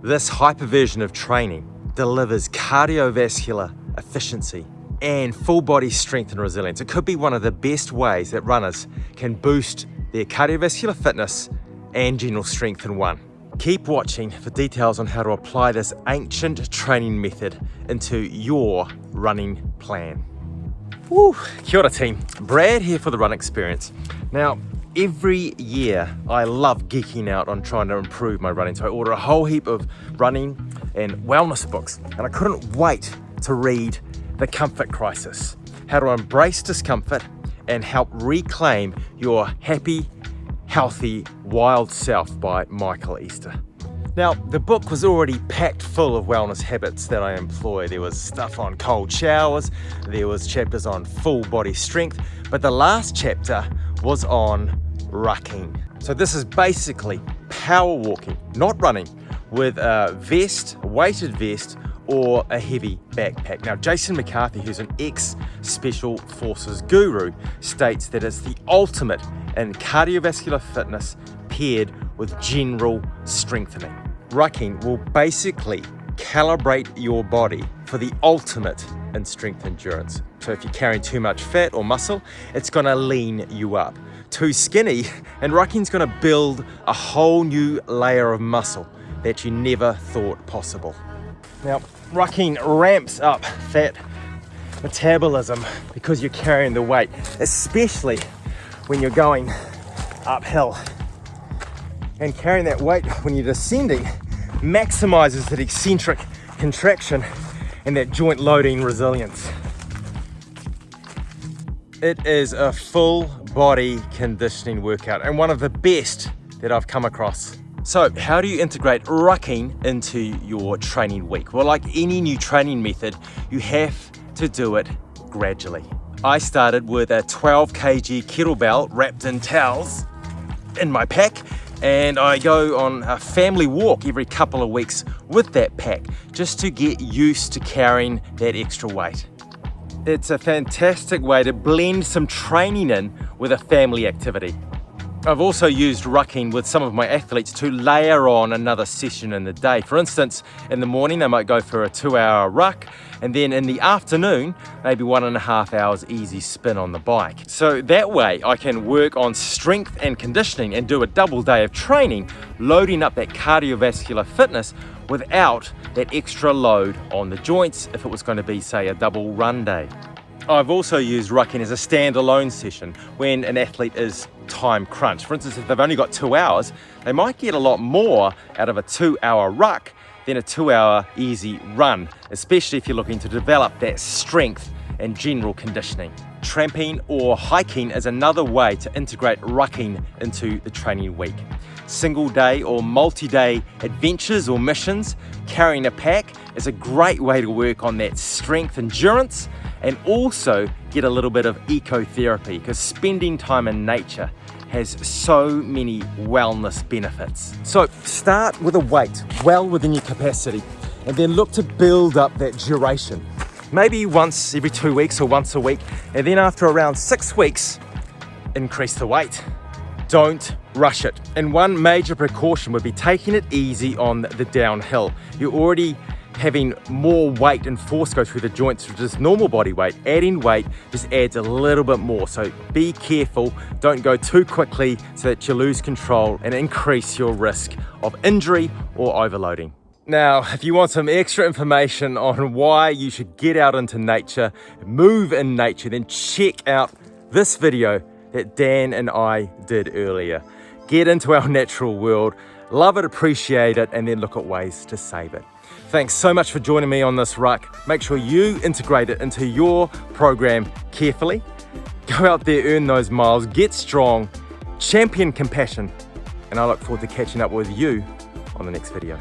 This hyperversion of training delivers cardiovascular efficiency and full body strength and resilience. It could be one of the best ways that runners can boost their cardiovascular fitness and general strength in one. Keep watching for details on how to apply this ancient training method into your running plan. Woo, kia ora team, Brad here for the Run Experience. Now, every year I love geeking out on trying to improve my running, so I order a whole heap of running and wellness books, and I couldn't wait to read The Comfort Crisis, how to embrace discomfort and help reclaim your happy, healthy, wild self by Michael Easter. Now, the book was already packed full of wellness habits that I employ. There was stuff on cold showers, there was chapters on full body strength, but the last chapter was on rucking. So this is basically power walking, not running, with a vest, a weighted vest, or a heavy backpack. Now, Jason McCarthy, who's an ex-Special Forces guru, states that it's the ultimate in cardiovascular fitness paired with general strengthening. Rucking will basically calibrate your body for the ultimate in strength endurance. So if you're carrying too much fat or muscle, it's gonna lean you up. Too skinny, and rucking's gonna build a whole new layer of muscle that you never thought possible. Now, rucking ramps up fat metabolism because you're carrying the weight, especially when you're going uphill. And carrying that weight when you're descending maximizes that eccentric contraction and that joint loading resilience. It is a full body conditioning workout and one of the best that I've come across. So how do you integrate rucking into your training week? Well, like any new training method, you have to do it gradually. I started with a 12 kg kettlebell wrapped in towels in my pack, and I go on a family walk every couple of weeks with that pack just to get used to carrying that extra weight. It's a fantastic way to blend some training in with a family activity. I've also used rucking with some of my athletes to layer on another session in the day. For instance, in the morning, they might go for a 2-hour ruck, and then in the afternoon, maybe 1.5 hours easy spin on the bike. So that way I can work on strength and conditioning and do a double day of training, loading up that cardiovascular fitness without that extra load on the joints if it was going to be, say, a double run day. I've also used rucking as a standalone session when an athlete is time crunched. For instance, if they've only got 2 hours, they might get a lot more out of a 2-hour ruck than a 2-hour easy run, especially if you're looking to develop that strength and general conditioning. Tramping or hiking is another way to integrate rucking into the training week. Single day or multi-day adventures or missions, carrying a pack is a great way to work on that strength endurance and also get a little bit of ecotherapy, because spending time in nature has so many wellness benefits. So start with a weight well within your capacity and then look to build up that duration. Maybe once every 2 weeks or once a week, and then after around 6 weeks, increase the weight. Don't rush it. And one major precaution would be taking it easy on the downhill. You're already having more weight and force go through the joints with just normal body weight. Adding weight just adds a little bit more. So be careful, don't go too quickly so that you lose control and increase your risk of injury or overloading. Now, if you want some extra information on why you should get out into nature, move in nature, then check out this video that Dan and I did earlier. Get into our natural world, love it, appreciate it, and then look at ways to save it. Thanks so much for joining me on this ruck. Make sure you integrate it into your program carefully. Go out there, earn those miles, get strong, champion compassion, and I look forward to catching up with you on the next video.